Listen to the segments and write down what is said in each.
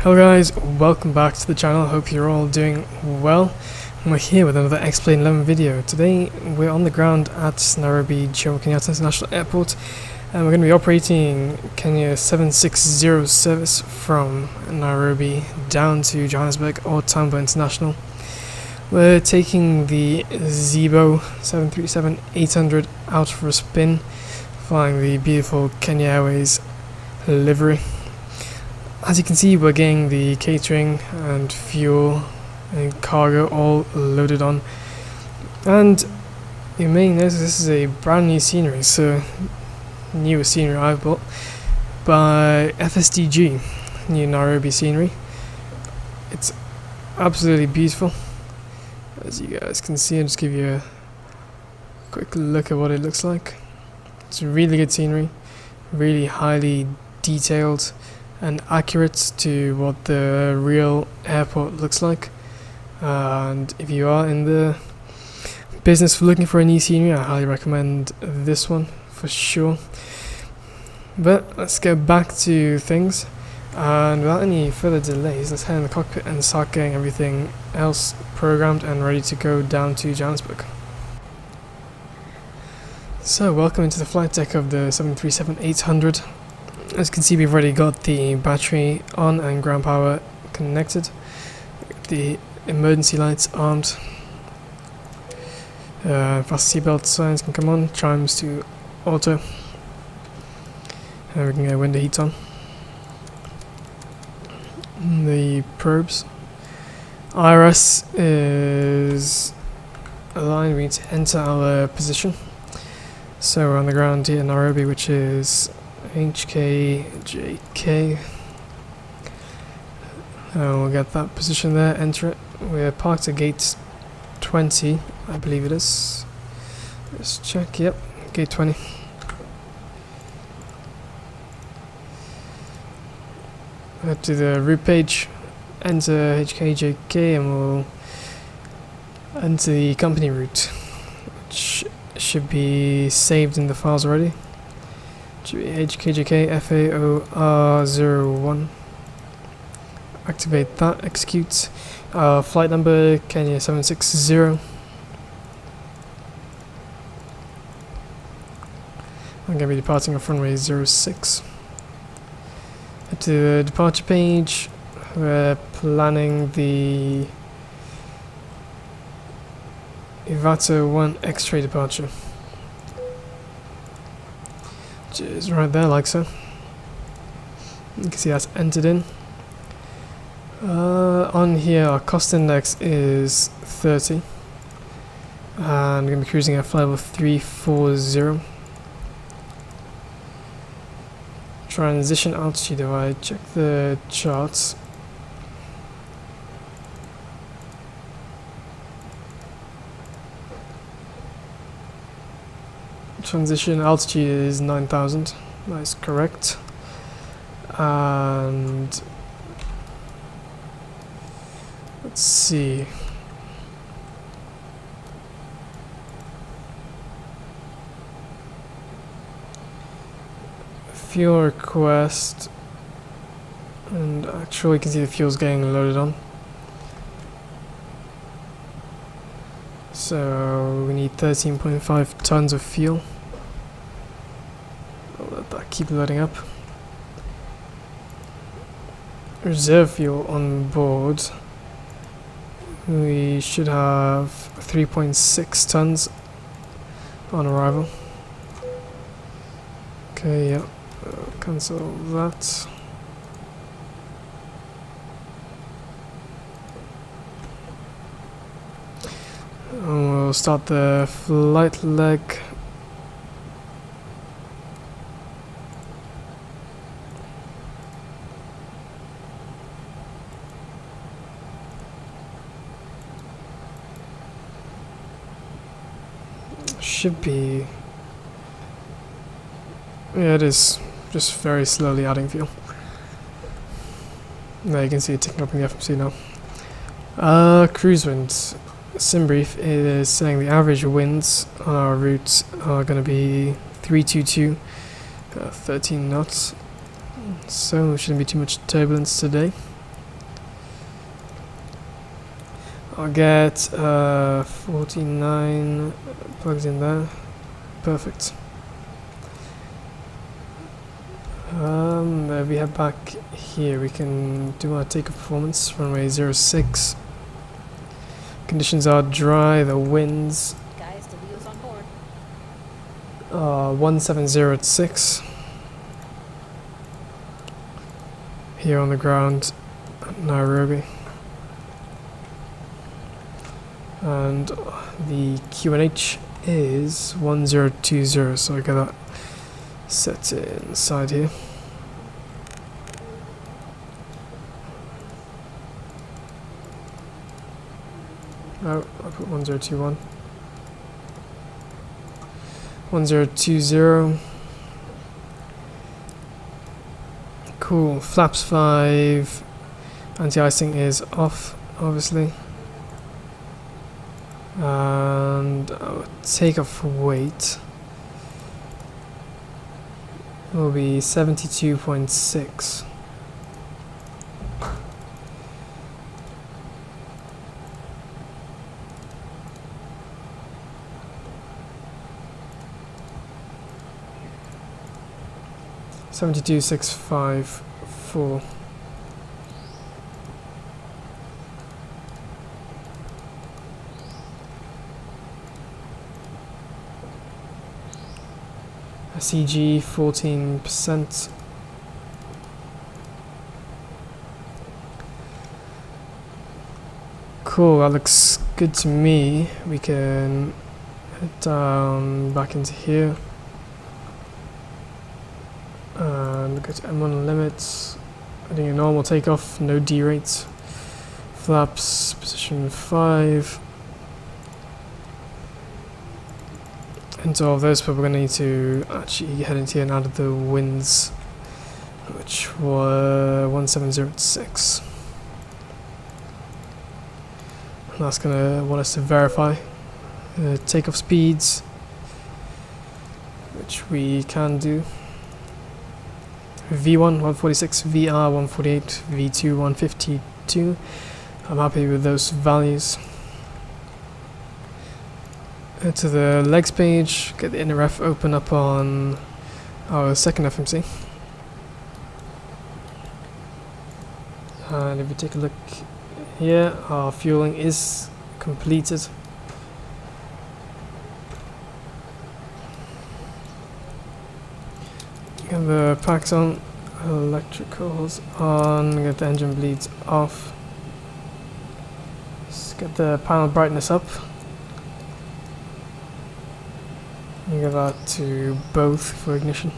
Hello guys, welcome back to the channel. Hope you're all doing well. We're here with another X-Plane 11 video. Today we're on the ground at Nairobi Jomo Kenyatta International Airport, and we're going to be operating Kenya 760 service from Nairobi down to Johannesburg or Tambo International. We're taking the Zibo 737-800 out for a spin, flying the beautiful Kenya Airways livery. As you can see, we're getting the catering and fuel and cargo all loaded on, and you may notice this is a brand new scenery, so newest scenery I've bought by FSDG, new Nairobi scenery. It's absolutely beautiful, as you guys can see. I'll just give you a quick look at what it looks like. It's a really good scenery, really highly detailed and accurate to what the real airport looks like. And if you are in the business for looking for a new scenery, I highly recommend this one for sure. But let's get back to things, and without any further delays, let's head in the cockpit and start getting everything else programmed and ready to go down to Johannesburg. So welcome into the flight deck of the 737-800. As you can see, we've already got the battery on and ground power connected. The emergency lights armed. Fast seatbelt signs can come on. Chimes to auto. And we can get window heat on. The probes. IRS is aligned. We need to enter our position. So we're on the ground here in Nairobi, which is HKJK. We'll get that position there, enter it. We're parked at gate 20, I believe it is. Let's check, yep, gate 20. Head to the route page, enter HKJK, and we'll enter the company route, which should be saved in the files already. HKJK FAOR 01. Activate that, execute. Flight number Kenya 760. I'm going to be departing off runway 06. At the departure page, we're planning the EVGA 1 X-ray departure, which is right there, like so. You can see that's entered in. On here, our cost index is 30, and I'm going to be cruising at flight level 340. Transition altitude, if I check the charts. Transition altitude is 9,000, that is correct. And let's see. Fuel request, and actually you can see the fuel's getting loaded on. So we need 13.5 tons of fuel. I'll let that keep loading up. Reserve fuel on board. We should have 3.6 tons on arrival. Okay, yeah, cancel that. And we'll start the flight leg. Should be, yeah, it is just very slowly adding fuel. There you can see it ticking up in the FMC now. Cruise winds. SimBrief is saying the average winds on our route are going to be 322, 13 knots. So there shouldn't be too much turbulence today. I'll get 49 plugs in there. Perfect. If we head back here, we can do our takeoff performance. Runway 06. Conditions are dry, the winds Guys, the wheels on board. 170 at 6. Here on the ground at Nairobi. And the QNH is 1020, so I got that set inside here. Oh, I put 1021. 1020. Cool. Flaps 5. Anti-icing is off, obviously. And our takeoff weight will be 72.6. $72,654. CG 14%. Cool, that looks good to me. We can head down back into here and go to M1 limits. Heading a normal takeoff, no D rates. Flaps position 5. Into all of those, but we're going to need to actually head into here and out of the winds, which were 1706. And that's going to want us to verify takeoff speeds, which we can do. V1 146, VR 148, V2 152. I'm happy with those values. To the legs page, get the inner ref open up on our second FMC. And if we take a look here, our fueling is completed. Get the packs on, electricals on, get the engine bleeds off. Just get the panel brightness up. Give that to both for ignition.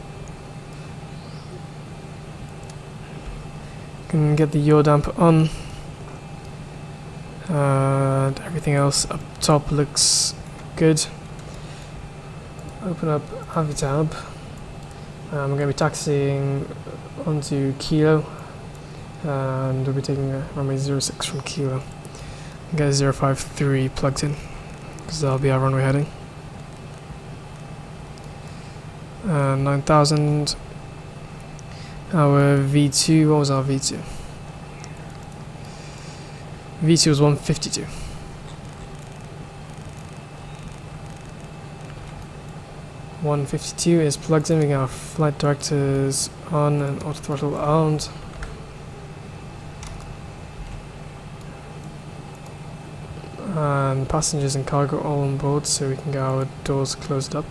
Can get the yaw damper on, and everything else up top looks good. Open up Avitab. I'm going to be taxiing onto Kilo, and we'll be taking a runway 06 from Kilo. Get a 053 plugged in, because that'll be our runway heading. 9,000. Our V2, what was our V2? V2 was 152. $152 is plugged in. We got our flight directors on and auto throttle armed. And passengers and cargo all on board, so we can get our doors closed up.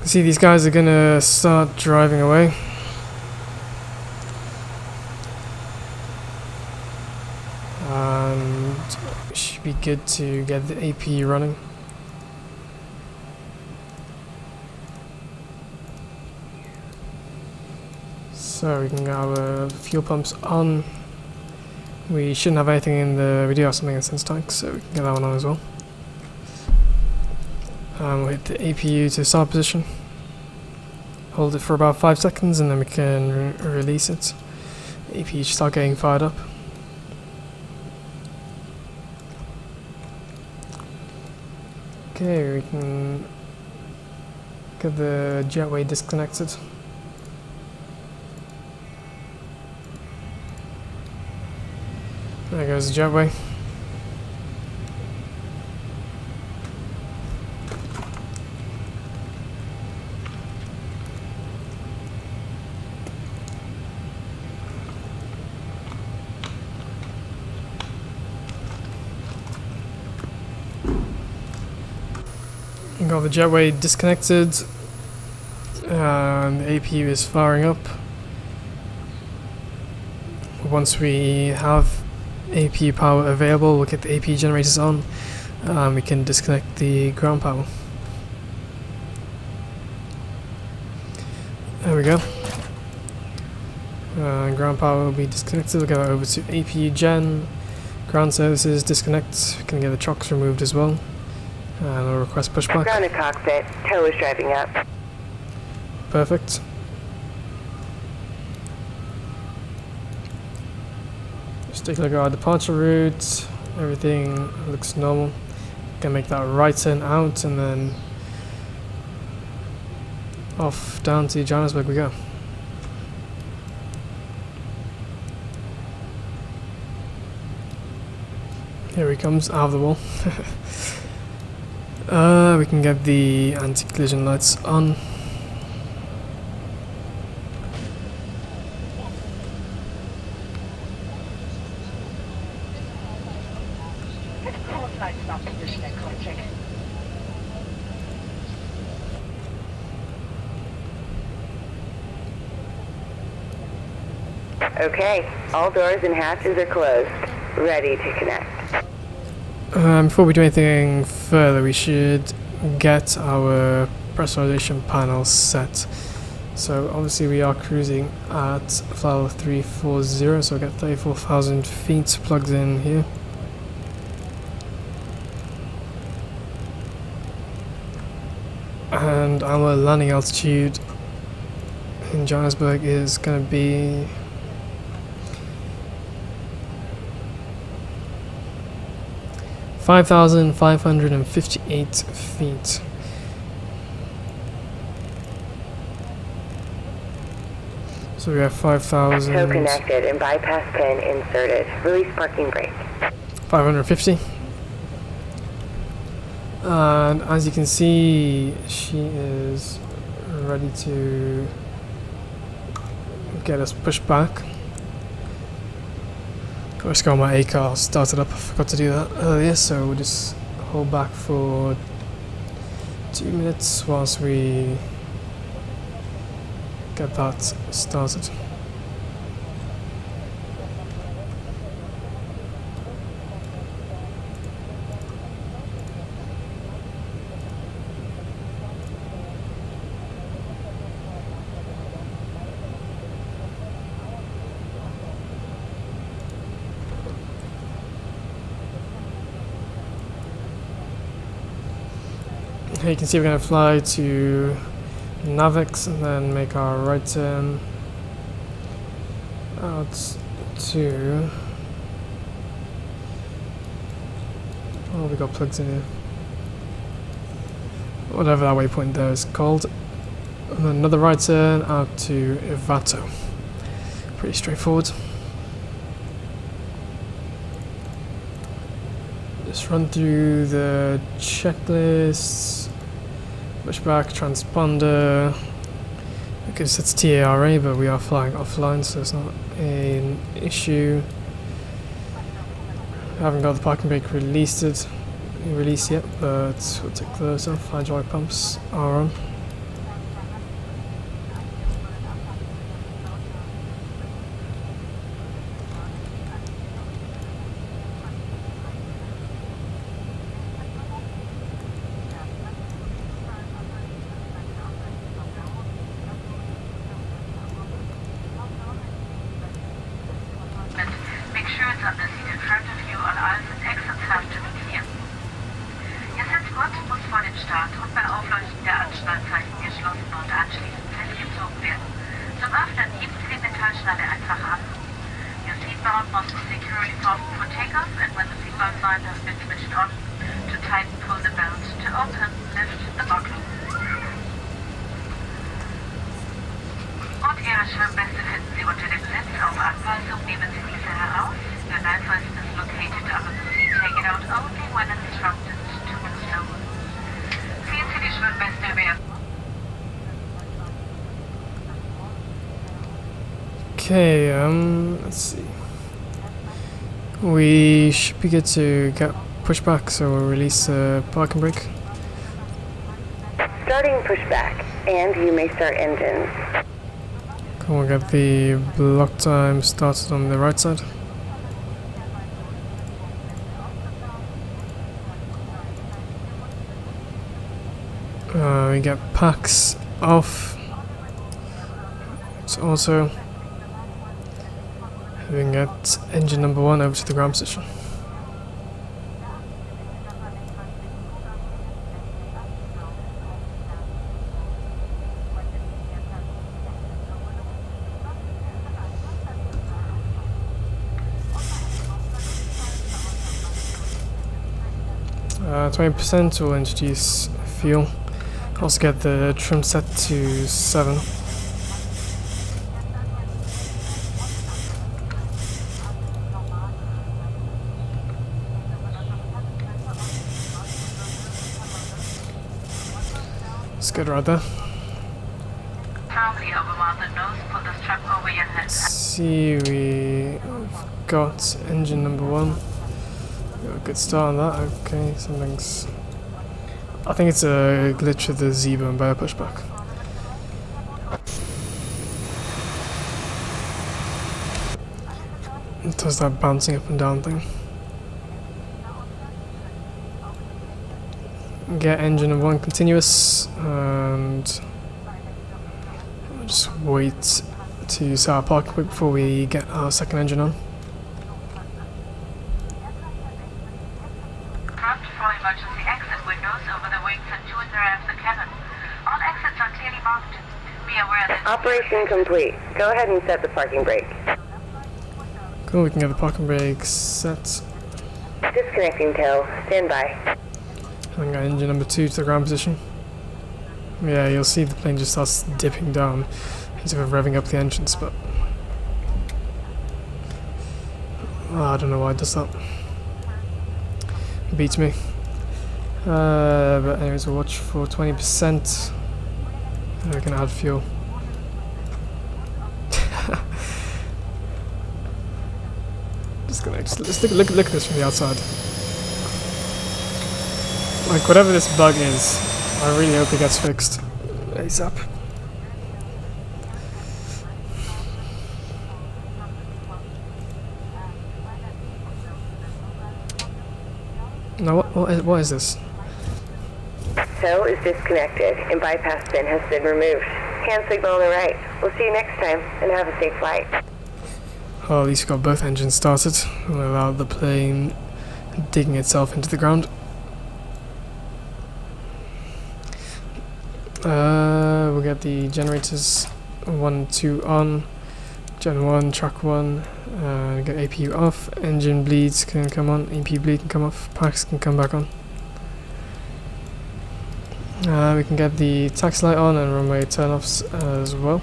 See, these guys are gonna start driving away. And it should be good to get the AP running. So we can get our fuel pumps on. We shouldn't have anything in the, we do have something in the sense tank, so we can get that one on as well. We'll hit the APU to start position. Hold it for about 5 seconds and then we can release it. The APU should start getting fired up. Okay, we can get the jetway disconnected. There goes the jetway. Got the jetway disconnected, and the APU is firing up. Once we have APU power available, we'll get the APU generators on, and we can disconnect the ground power. There we go. Ground power will be disconnected. We'll go over to APU gen, ground services disconnect. We can get the chocks removed as well. And we'll request pushback. Ground to cockpit. Tow is driving up. Perfect. Just take a look at our departure route. Everything looks normal. Can make that right turn out and then off down to Johannesburg we go. Here he comes out of the wall. We can get the anti-collision lights on. Okay, all doors and hatches are closed. Ready to connect. Before we do anything further, we should get our pressurization panel set. So obviously we are cruising at FAOR 340, so we'll get 34,000 feet plugged in here. And our landing altitude in Johannesburg is going to be 5,558 feet. So we have 5,000. Tow connected and bypass pin inserted. Release parking brake. 550. And as you can see, she is ready to get us pushed back. Of course, got my A car started up. I forgot to do that earlier, so we'll just hold back for 2 minutes whilst we get that started. Here you can see we're going to fly to Navex and then make our right turn out to... Oh, we got plugs in here. Whatever that waypoint there is called. And then another right turn out to Ivato. Pretty straightforward. Just run through the checklists. Pushback, transponder, because it's TARA, but we are flying offline, so it's not an issue. I haven't got the parking brake released yet, but we'll take those off. Hydraulic pumps are on. Start und bei Aufleuchten der Anstalt switched on. To tighten, pull the belt. To open, lift the buckle. Und Ihre Schwimmweste finden Sie unter dem Sitz. Auf Anweisung nehmen Sie diese heraus. Your life vest is located under the seat. Take it out only when instructed to do so. Ziehen Sie die Schwimmweste während. Okay, let's see. We should be good to get pushed back, so we'll release the parking brake. Starting pushback, and you may start engines. Cool, we'll get the block time started on the right side. We get packs off. It's also we can get engine number 1 over to the ground position. Uh, 20% will introduce fuel. Also get the trim set to 7. It's good right there. Firmly over mouth and nose. Pull the strap over your head. Let's see, we've got engine number 1. Got a good start on that. Okay, something's. I think it's a glitch with the Zibo and bear pushback. It does that bouncing up and down thing. Get engine number 1 continuous, and I'll just wait to set our parking brake before we get our second engine on. Front for emergency exit windows over the wings and to and around the cabin. All exits are clearly marked. Be aware that Operation complete. Go ahead and set the parking brake. Cool, we can get the parking brake set. Disconnecting tow. Stand by. And got engine number 2 to the ground position. Yeah, you'll see the plane just starts dipping down as if we're revving up the engines, but I don't know why it does that. It beats me. But anyways, we'll watch for 20%. And we can add fuel. Just look at this from the outside. Like, whatever this bug is, I really hope it gets fixed ASAP. Now, what is this? Tow is disconnected and bypass pin has been removed. Hand signal on the right. We'll see you next time and have a safe flight. Well, at least we got both engines started without the plane digging itself into the ground. We'll get the generators 1 and 2 on, Gen 1, track 1, get APU off, engine bleeds can come on, APU bleed can come off, packs can come back on. We can get the taxi light on and runway turn-offs as well.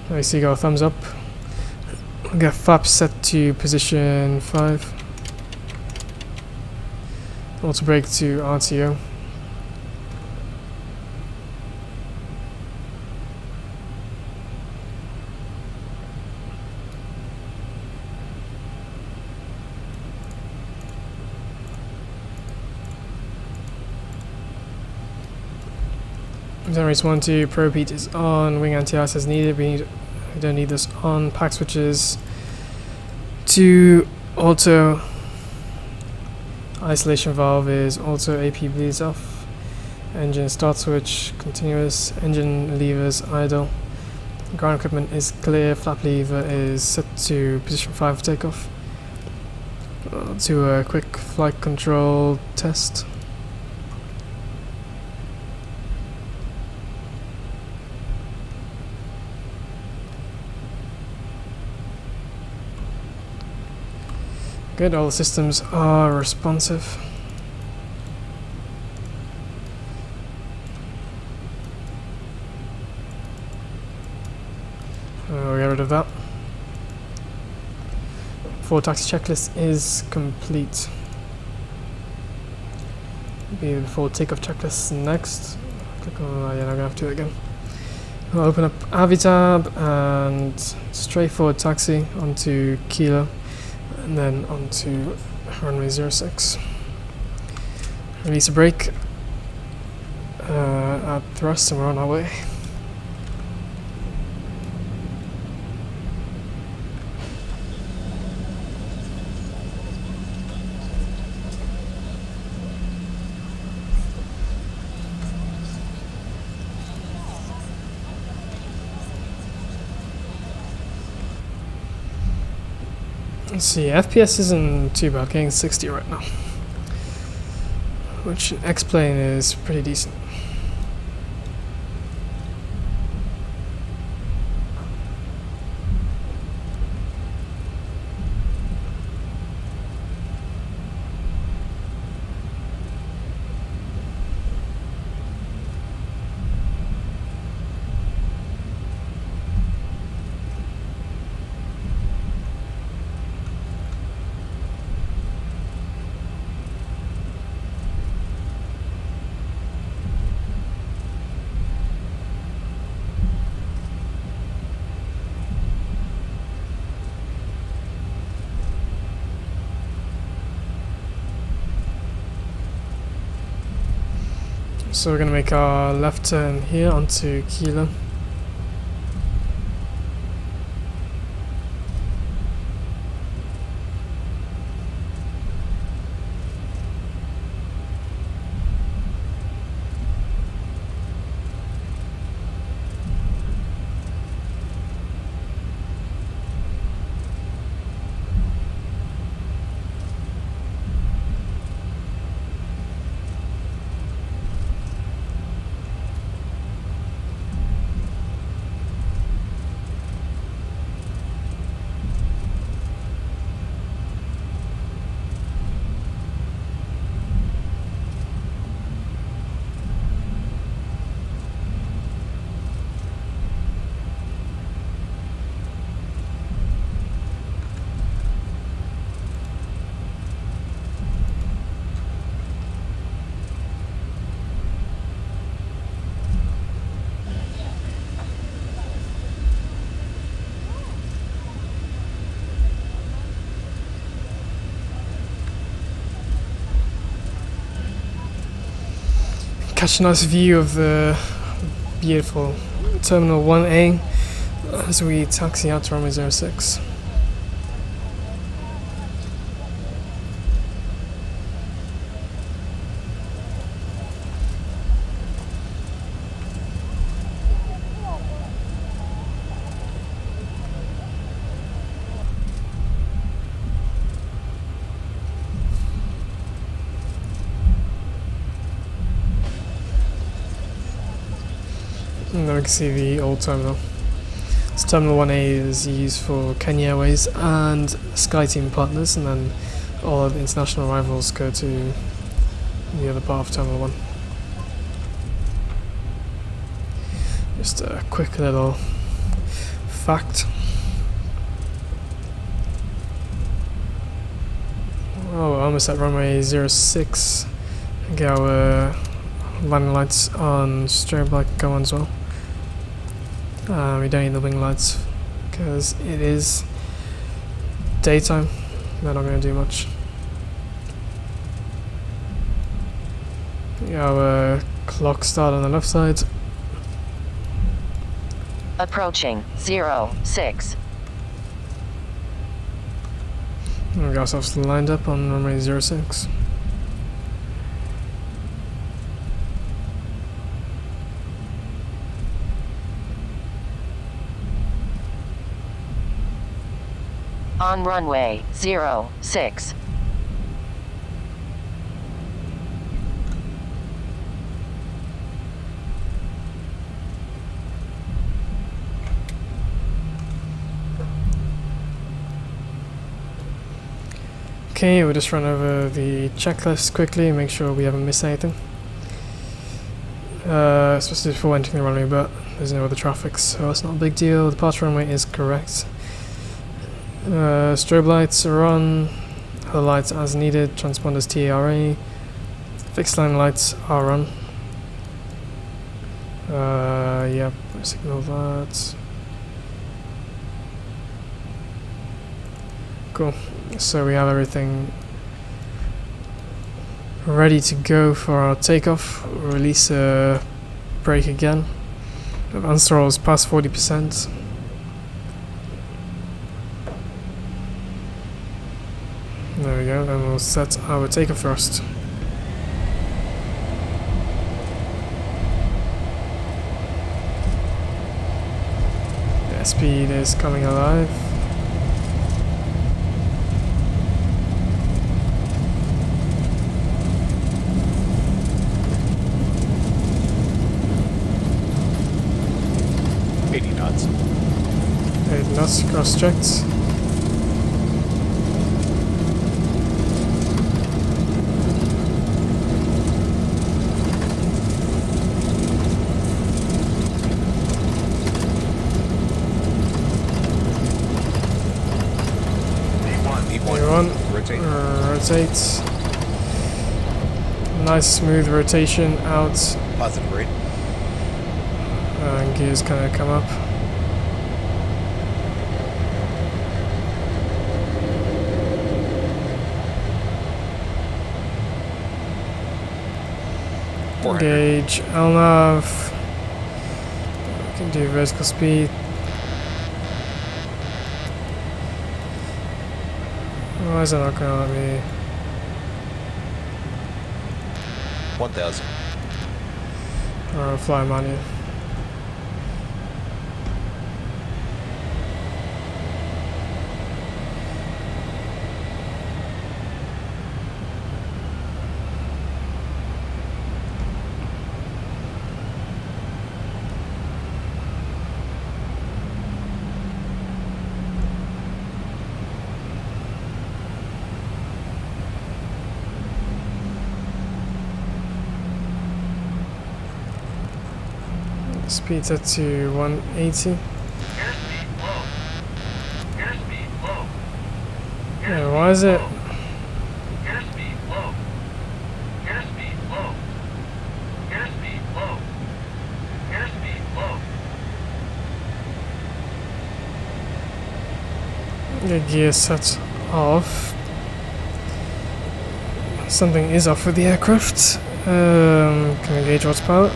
I see you got a thumbs up. We'll get flaps set to position 5. Auto brake to RTO. Generators 1, 2, probe heat is on, wing anti-ice as needed, we don't need this on, pack switches to auto, isolation valve is auto, AP bleeds off, engine start switch, continuous, engine levers idle, ground equipment is clear, flap lever is set to position 5 for takeoff. I'll do a quick flight control test. Good, all the systems are responsive. We'll get rid of that. FAOR taxi checklist is complete. Be the FAOR takeoff checklist next. Click on, yeah, I'm gonna have to do it again. I'll open up Avitab and straightforward taxi onto Kilo and then onto runway 06. Release a brake at thrust and we're on our way. Let's see, FPS isn't too bad, getting 60 right now, which in X-Plane is pretty decent. So we're going to make our left turn here onto Kilo. Catch a nice view of the beautiful Terminal 1A as we taxi out to runway 06. And then we can see the old terminal. This Terminal 1A is used for Kenya Airways and SkyTeam partners, and then all of the international arrivals go to the other part of Terminal 1. Just a quick little fact. Oh, we're almost at runway 06. Get our landing lights on strobe light go on as well. We don't need the wing lights because it is daytime. They're not going to do much. Our clock start on the left side. Approaching 06. And we got ourselves lined up on runway 06. On runway 06. Okay, we'll just run over the checklist quickly and make sure we haven't missed anything. Especially before entering the runway, but there's no other traffic, so it's not a big deal. The departure runway is correct. Strobe lights are on, other lights as needed, transponders TARA, fixed line lights are on. Yep, signal that. Cool. So we have everything ready to go for our takeoff. We'll release a brake again. Advanced throttles past 40%. There we go, and we'll set our takeoff thrust. The speed is coming alive. Knots cross-checked. Rotate. Nice smooth rotation out. Positive rate. And gears kind of come up. Gauge LNAV. We can do vertical speed. Why is it not going to let me? 1,000. Or fly manual. Speed set to 180. Airspeed low. Airspeed low. Yeah, why is it? Airspeed low. Airspeed low. Airspeed low. Airspeed low. The gear set off. Something is off with the aircraft. Can we gauge autopilot?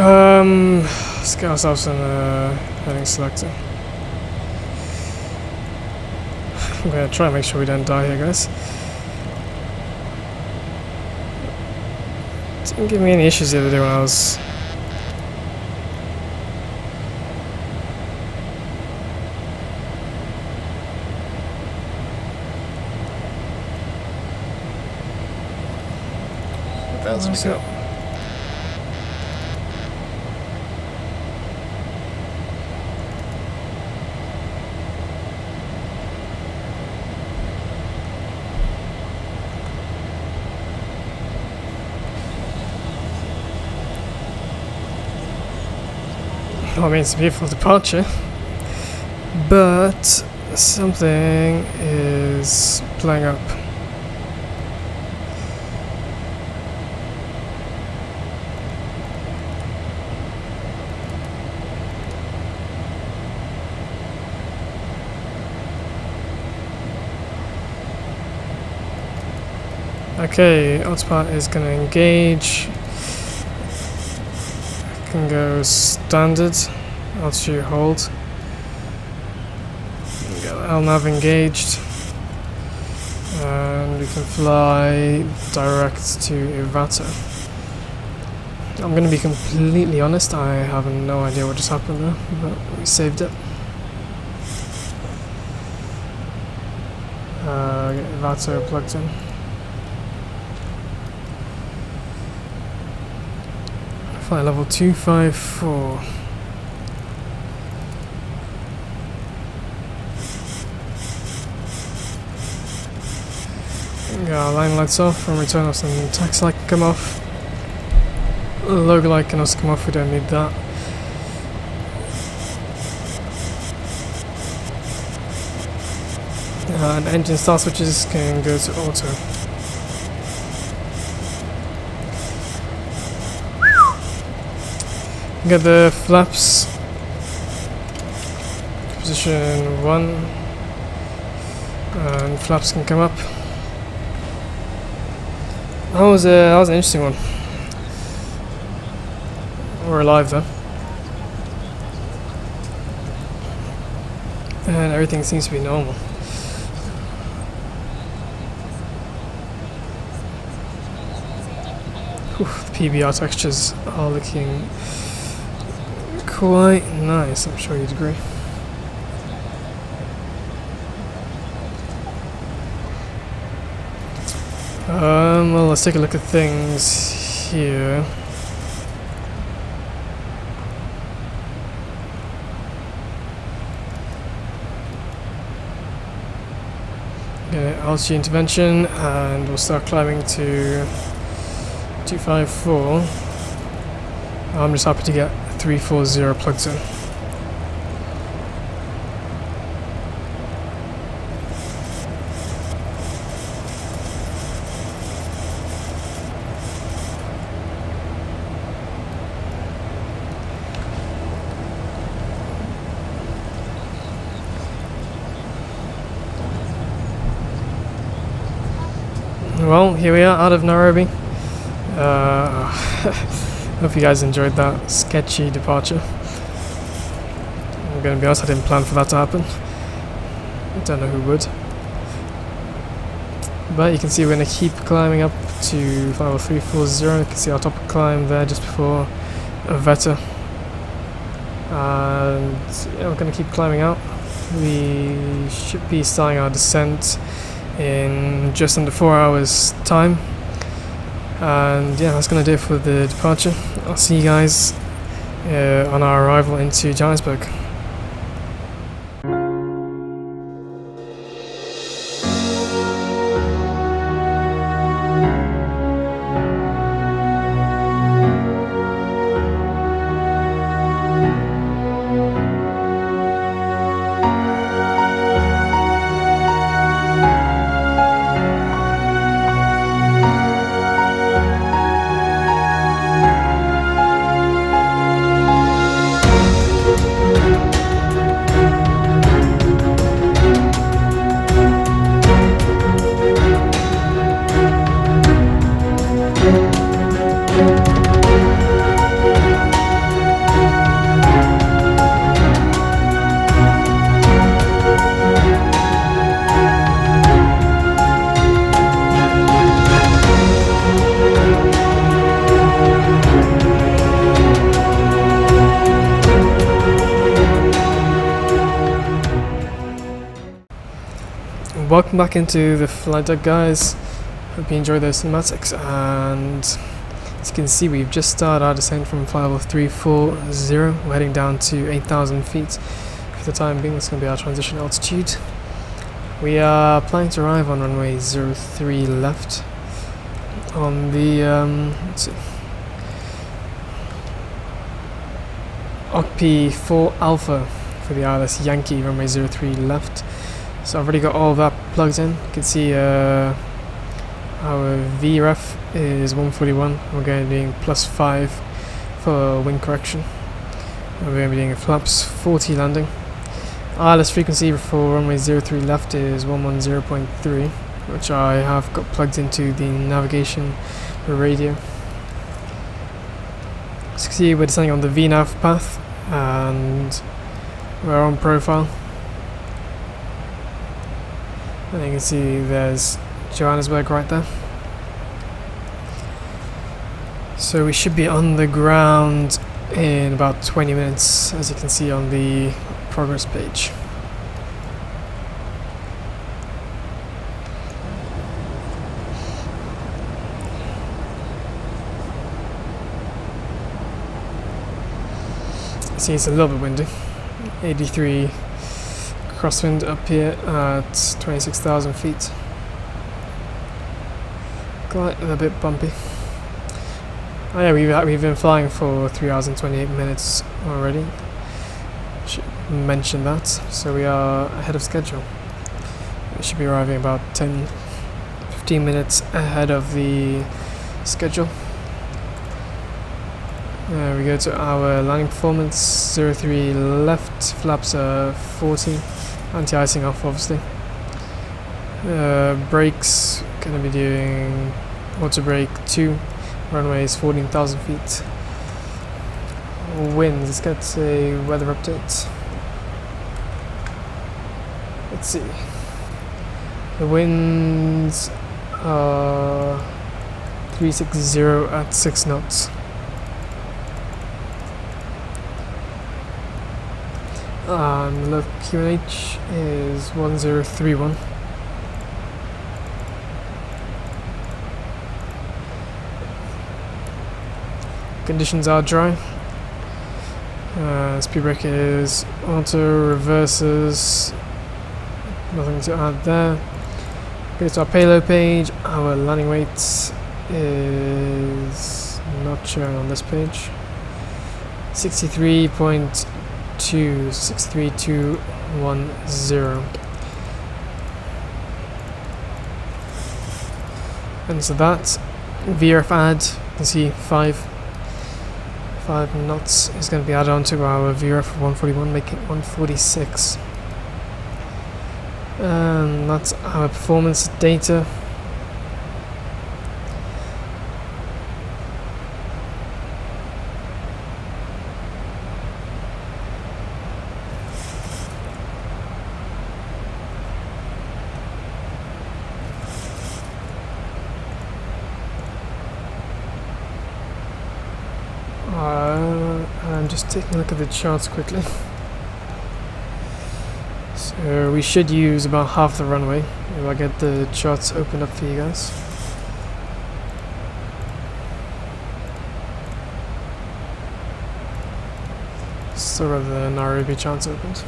Let's get ourselves in a heading selector. I'm gonna try and make sure we don't die here, guys. Didn't give me any issues the other day when I was... Where's it? I mean, it's a beautiful departure, but something is playing up. Okay, autopilot is going to engage. Can go standard, altitude hold. Got LNAV engaged. and we can fly direct to Ivata. I'm going to be completely honest, I have no idea what just happened there, but we saved it. Get Ivata plugged in. Flight level 254. Yeah, line lights off and return off, and tax light can come off. Logo light can also come off, we don't need that. And engine start switches can go to auto. Get the flaps position 1, and flaps can come up. That was an interesting one. We're alive though, and everything seems to be normal. Oof, the PBR textures are looking quite nice, I'm sure you'd agree. Well, let's take a look at things here. Okay, altitude intervention, and we'll start climbing to 254. I'm just happy to get 340 plugged in. Well, here we are out of Nairobi. Hope you guys enjoyed that sketchy departure. I'm gonna be honest, I didn't plan for that to happen. Don't know who would. But you can see we're gonna keep climbing up to 50340. You can see our top climb there just before Veta. And yeah, we're gonna keep climbing out. We should be starting our descent in just under 4 hours time. And yeah, that's going to do it for the departure. I'll see you guys on our arrival into Johannesburg. Welcome back into the flight deck, guys. Hope you enjoyed those cinematics, and as you can see, we've just started our descent from flight level 340. We're heading down to 8,000 feet. For the time being, that's going to be our transition altitude. We are planning to arrive on runway 03 left on the let's see, OCP 4 Alpha for the ILS Yankee, runway 03 left. So I've already got all of that plugged in. You can see our VREF is 141. We're going to be doing +5 for wind correction. We're going to be doing a flaps 40 landing. ILS frequency for runway 03 left is 110.3, which I have got plugged into the navigation radio. As you can see, we're descending on the VNAV path, and we're on profile. And you can see there's Johannesburg right there. So we should be on the ground in about 20 minutes, as you can see on the progress page. See, it's a little bit windy. 83 crosswind up here at 26,000 feet. Quite a bit bumpy. Oh yeah, we've been flying for 3 hours and 28 minutes already. Should mention that. So we are ahead of schedule. We should be arriving about 10-15 minutes ahead of the schedule. We go to our landing performance. 03 left, flaps are 40, anti-icing off obviously. Brakes, gonna be doing auto brake 2, runway is 14,000 feet. Winds, let's get a weather update. Let's see. The winds are 360 at 6 knots. And the local QNH is 1031. Conditions are dry. Speed brake is auto, reverses, nothing to add there. Go to our payload page. Our landing weight is not shown on this page. 63.2, 63210. And so that VRF add, you can see 5 knots is going to be added on to our VRF 141, making 146. And that's our performance data. I'm just taking a look at the charts quickly. So we should use about half the runway if I get the charts opened up for you guys. So rather the Nairobi charts opened.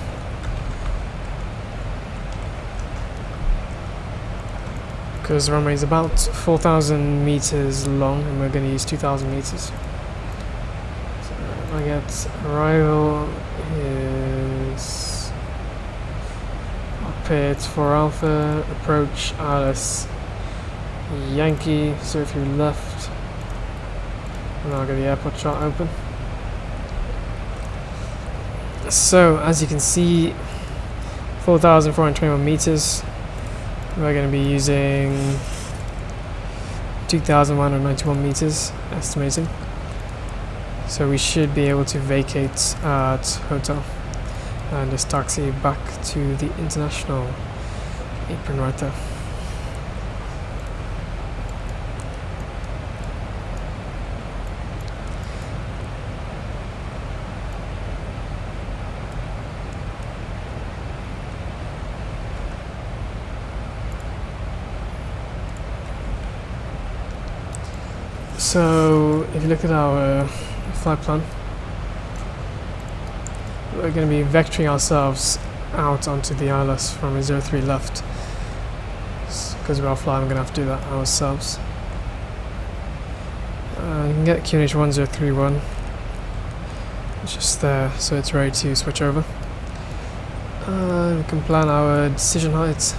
Because the runway is about 4,000 meters long and we're going to use 2,000 meters. I get arrival is up here, it's 4 Alpha, approach Alice Yankee, 03 left, and I'll get the airport chart open. So as you can see, 4,421 meters, we're going to be using 2,191 meters estimating. So we should be able to vacate at hotel and just taxi back to the international apron right there. So if you look at our flight plan, we're going to be vectoring ourselves out onto the ILS from a 03 left, because we are flying, we're going to have to do that ourselves. You can get QNH 1031, it's just there, so it's ready to switch over. We can plan our decision height.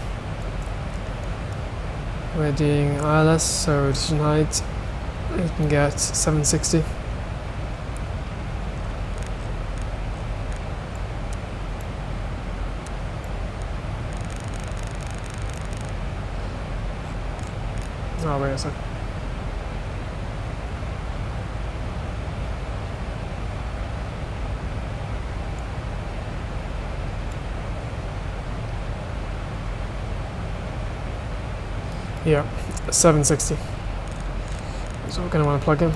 We're doing ILS, so decision height we can get 760. Oh, wait a sec. Yeah, 760. So we're going to want to plug in.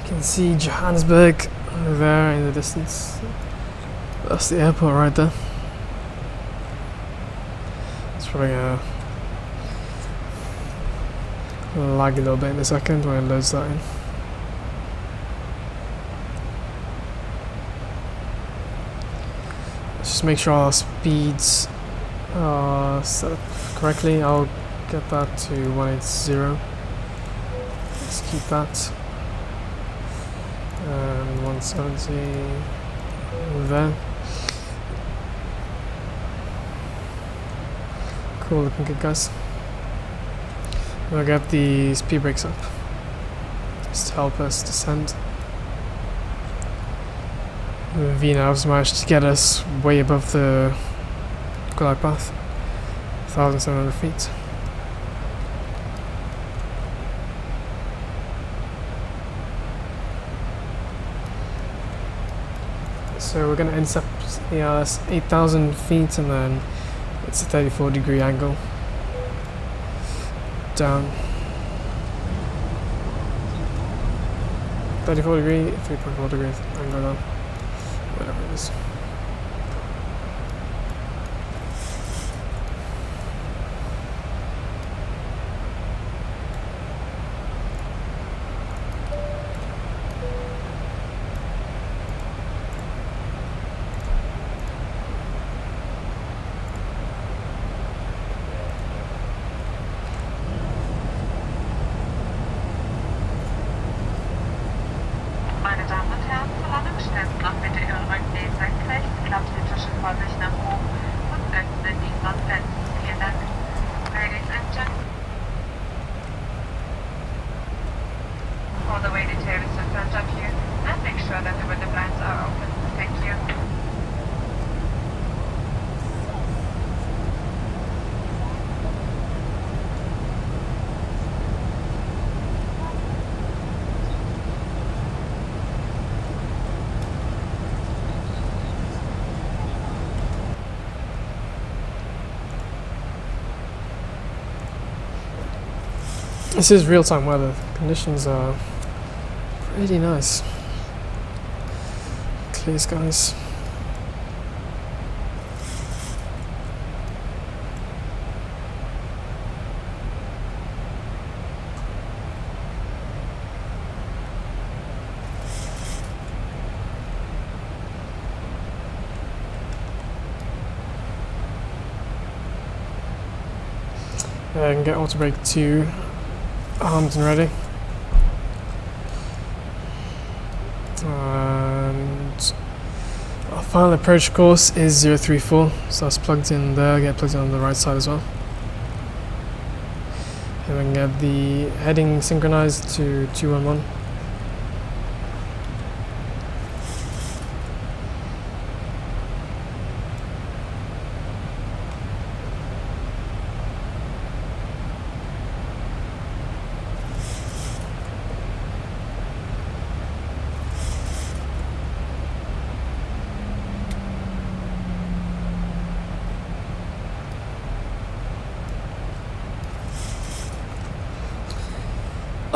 You can see Johannesburg there in the distance. That's the airport right there. It's probably going to lag a little bit in a second when it loads that in. Let's just make sure our speeds are set up correctly. I'll get that to 180. Let's keep that. And 170 there. Cool looking good, guys. We'll get the speed brakes up just to help us descend. The VNAVs managed to get us way above the glide path, 1,700 feet. So we're going to intercept the 8,000 feet, and then it's a 34-degree angle down. 34 degree, 3.4 degrees angle down, whatever it is. Meine Damen und Herren, zur Landung stellen noch bitte Ihre Rückenlehne senkrecht, klappt die Tische vorsichtig nach oben und öffnen die Frontfenster. Vielen Dank. Ladies and gentlemen, hold the weighted tables in front of you and make sure that the window blinds are open. Thank you. This is real-time weather. Conditions are pretty nice. Clear skies. I can get auto brake 2 armed and ready. And our final approach course is 034, so that's plugged in there, get plugged in on the right side as well. And we can get the heading synchronized to 211.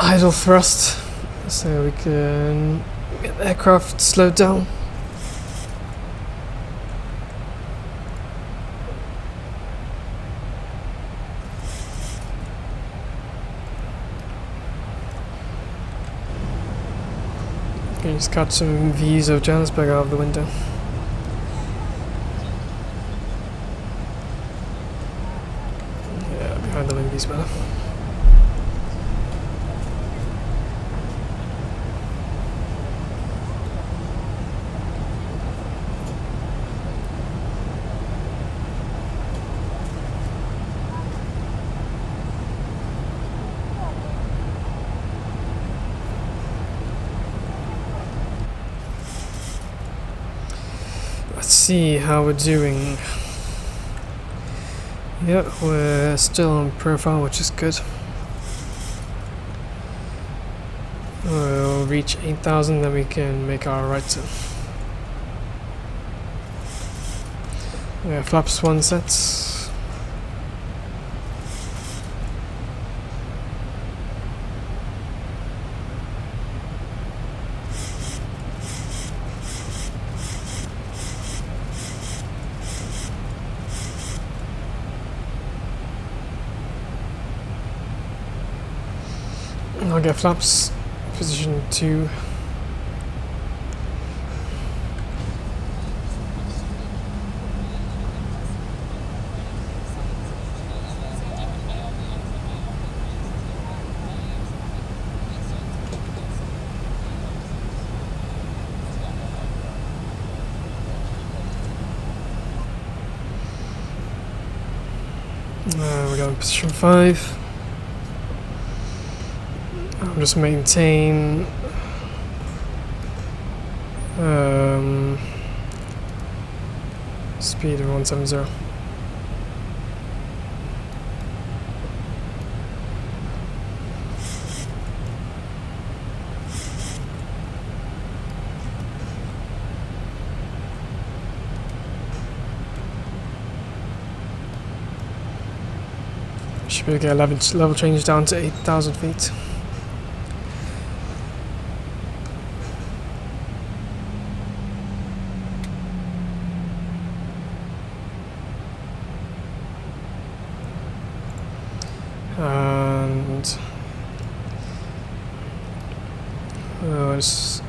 Idle thrust, so we can get the aircraft slowed down. You can just catch some views of Johannesburg out of the window. Yeah, behind the wing views better. Let's see how we're doing. Yep, we're still on profile, which is good. We'll reach 8,000, then we can make our right turn. Yeah, flaps 1 sets. I'll get flaps position 2. We're going position 5. I'll just maintain speed of 170. Should be able to get a level change down to 8,000 feet. And let's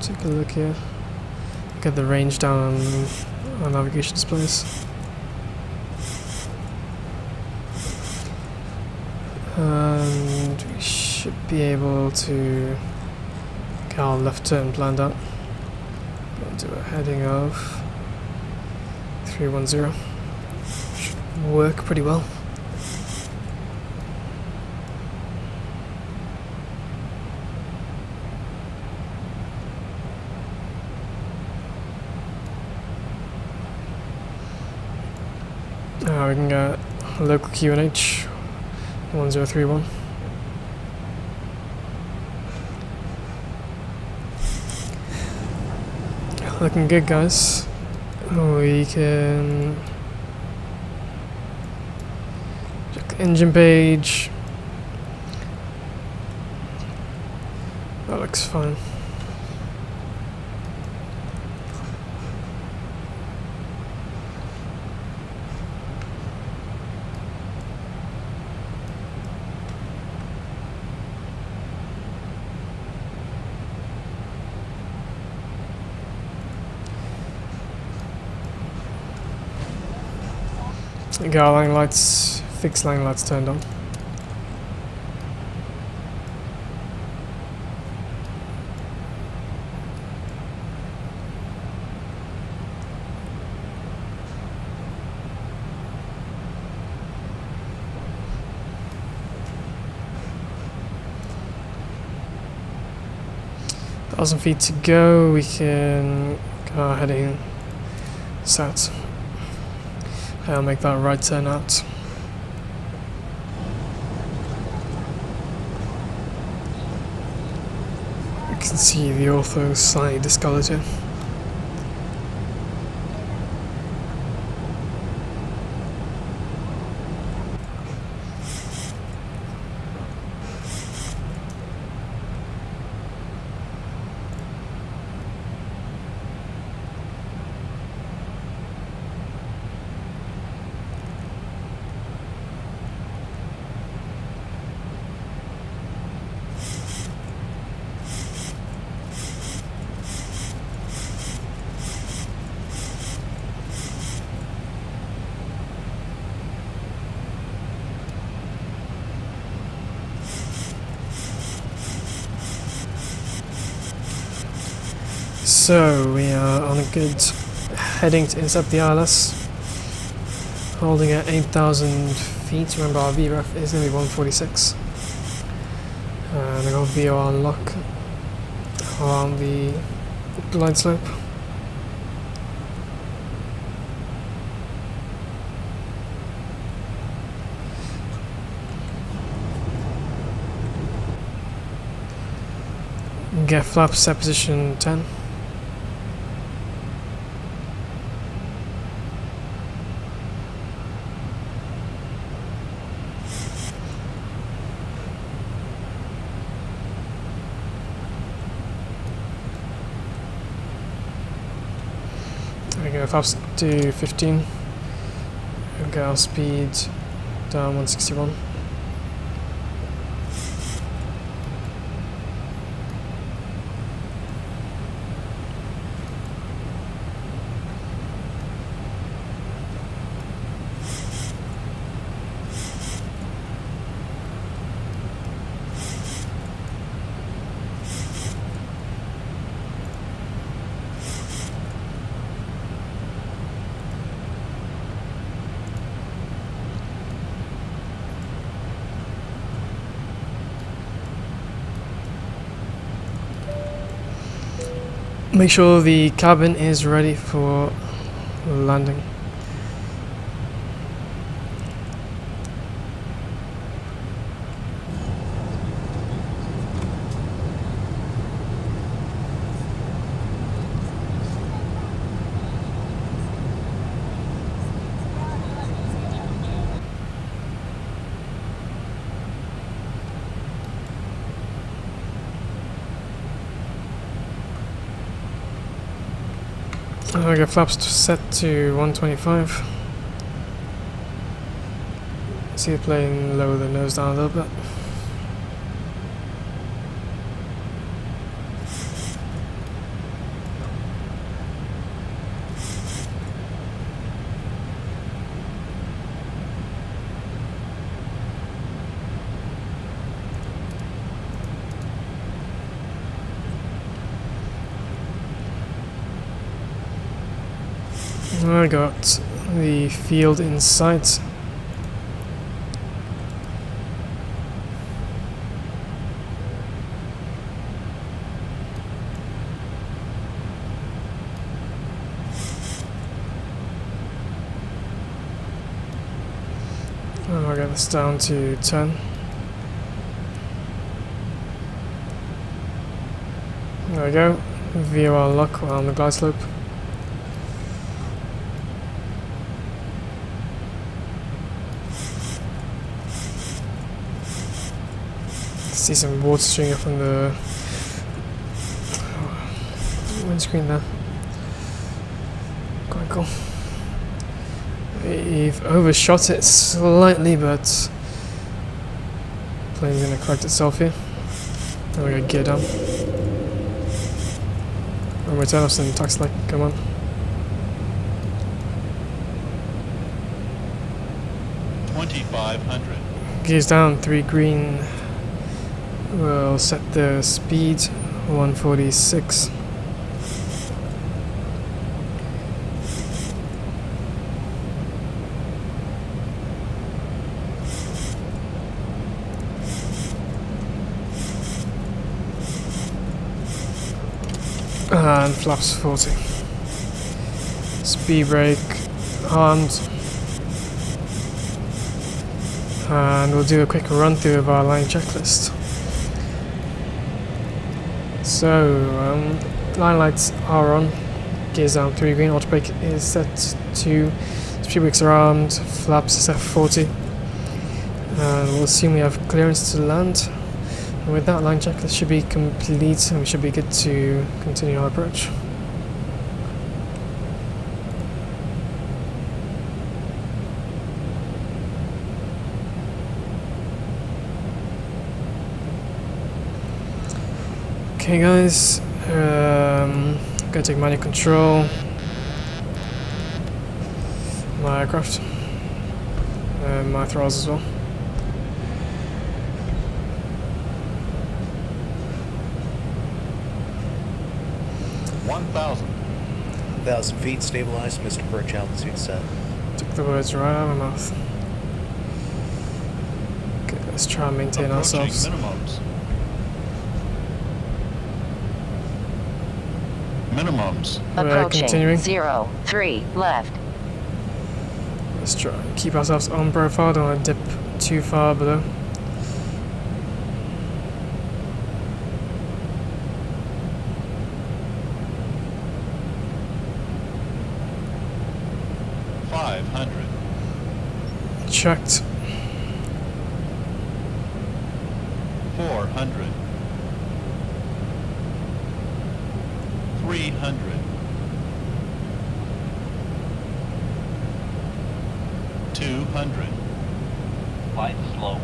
take a look here. Get the range down on navigation displays. And we should be able to get our left turn planned out. We'll do a heading of 310. Should work pretty well. We can get a local QNH 1031. Looking good, guys. We can check the engine page. That looks fine. Got our line lights, fixed line lights turned on. Thousand feet to go. We can go heading set. I'll make that right turn out. You can see the ortho slightly discolored here. So we are on a good heading to intercept the ILS, holding at 8,000 feet. Remember our VREF is going to be 146. And I got VOR on lock on the glide slope. Get flap set position 10. We're going to flaps to 15. And get our speed down 161. Make sure the cabin is ready for landing. I got flaps set to 125. See the plane lower the nose down a little bit. I got the field in sight. And I'll get this down to 10. There we go. VOR lock on the glide slope. See some water streaming up from the windscreen there. Quite cool. We've overshot it slightly, but the plane's going to correct itself here. Then we got gear down. And we turn off some taxi light. Come on. Gears down, 3 green. We'll set the speed 146. And flaps 40. Speed brake armed. And we'll do a quick run through of our line checklist. So, line lights are on, gears down, 3 green, auto brake is set to, speed brakes are armed, flaps are set for 40, and we'll assume we have clearance to land. And with that, line checklist should be complete and we should be good to continue our approach. Okay guys, gonna take manual control my aircraft and my throttles as well. 1,000 feet stabilized, Mr. Perch, altitude set. Took the words right out of my mouth. Okay, let's try and maintain ourselves. Minimums. Approaching continuing. 03 left. Let's try and keep ourselves on profile, don't want to dip too far below. Checked. 400. 300. 100. Flight slow.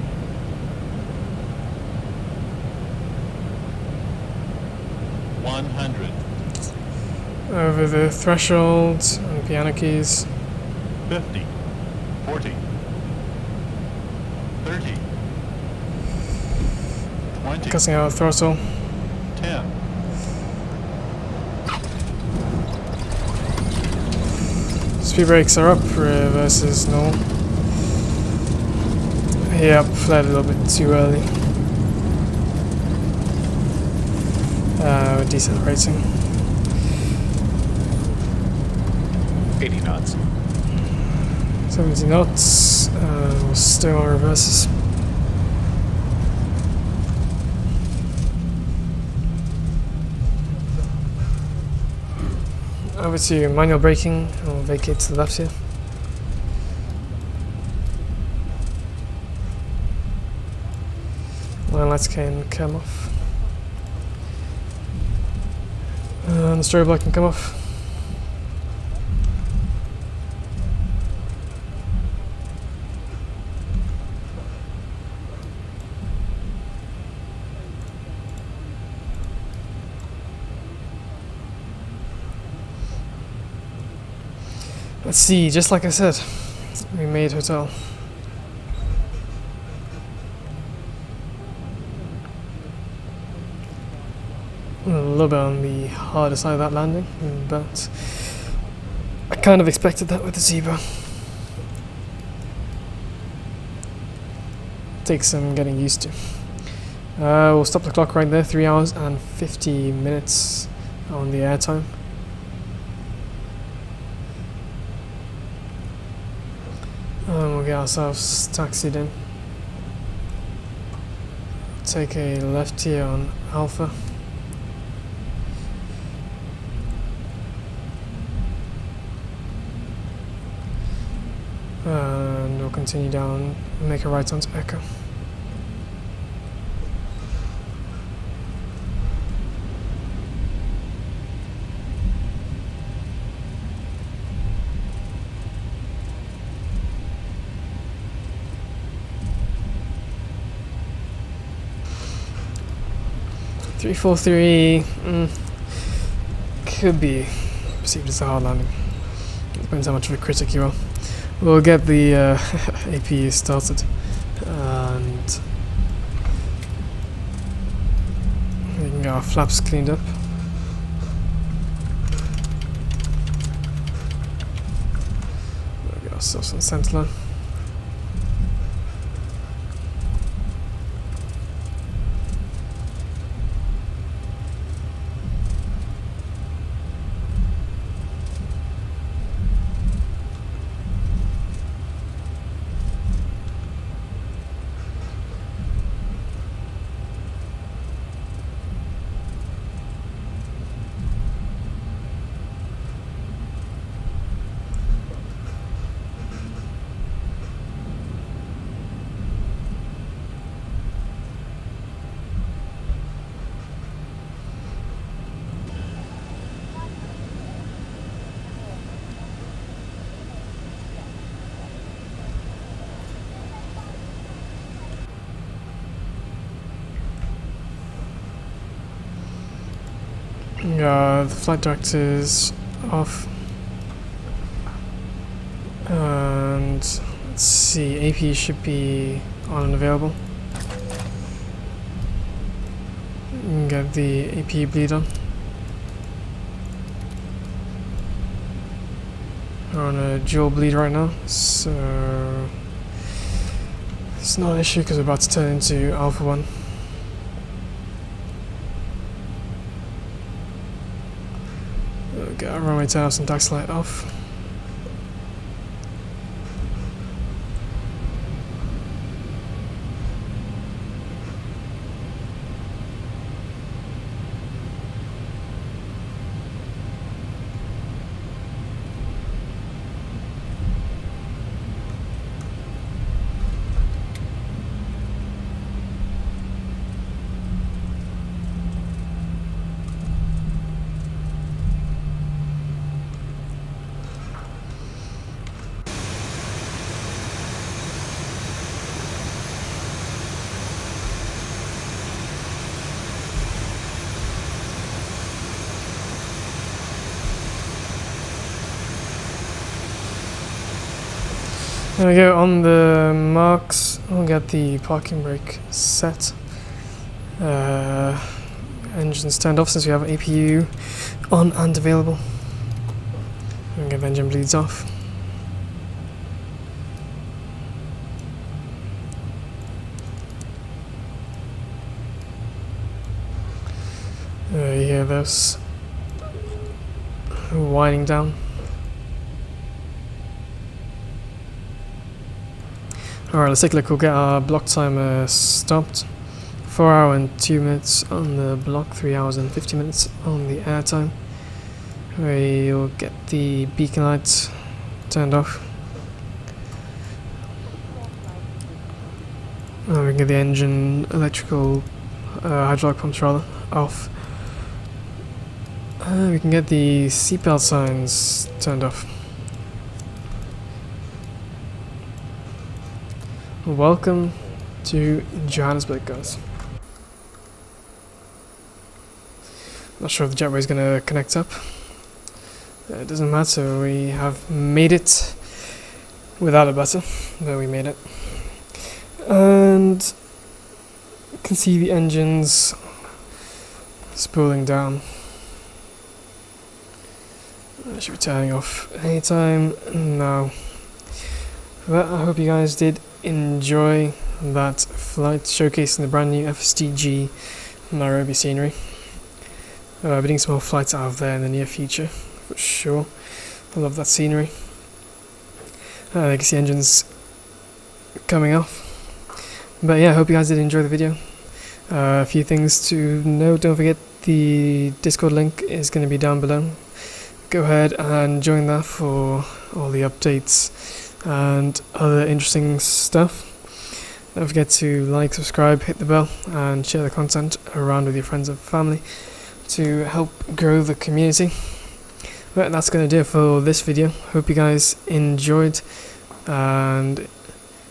Over the threshold on the piano keys. 50. 40. 30. 20. Cutting out throttle. 10. Speed brakes are up, reverse is null. Yep, fled a little bit too early. We're decelerating. 80 knots. 70 knots, we'll stay on reverses. Over to manual braking, I'll vacate to the left here. Line lights can come off. And the strobe light can come off. Let's see, just like I said, we made hotel. A little bit on the harder side of that landing, but I kind of expected that with the Zibo. Takes some getting used to. We'll stop the clock right there, 3 hours and 50 minutes on the airtime. And we'll get ourselves taxied in. Take a left here on Alpha. And we'll continue down, make a right onto Echo. Three, 4, 3, could be perceived as a hard landing. Depends how much of a critic you are. We'll get the AP started, and we can get our flaps cleaned up. We'll get ourselves on center line. The flight director's off, and let's see, AP should be on and available. We can get the AP bleed on. We're on a dual bleed right now, so it's not an issue because we're about to turn into Alpha 1. Get our runway tails and taxi light off. There we go, on the marks, we'll get the parking brake set. Engines turned off since we have APU on and available. And get the engine bleeds off. You hear those winding down. Alright, let's take a look. We'll get our block timer stopped. 4 hours and 2 minutes on the block, 3 hours and 50 minutes on the air time. We'll get the beacon lights turned off. We can get the engine electrical hydraulic pumps rather off. We can get the seatbelt signs turned off. Welcome to Johannesburg, guys. Not sure if the jetway is going to connect up. It doesn't matter, we have made it without a button, but we made it. And you can see the engines spooling down. I should be turning off anytime now. But I hope you guys did enjoy that flight showcasing the brand new FSDG Nairobi scenery. I'll be doing some more flights out of there in the near future, for sure. I love that scenery. You can see engines coming off. But yeah, I hope you guys did enjoy the video. A few things to note, don't forget the Discord link is going to be down below. Go ahead and join that for all the updates and other interesting stuff. Don't forget to like, subscribe, hit the bell and share the content around with your friends and family to help grow the community. But that's going to do it for this video. Hope you guys enjoyed and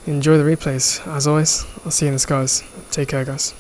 enjoy the replays. As always, I'll see you in the skies. Take care, guys.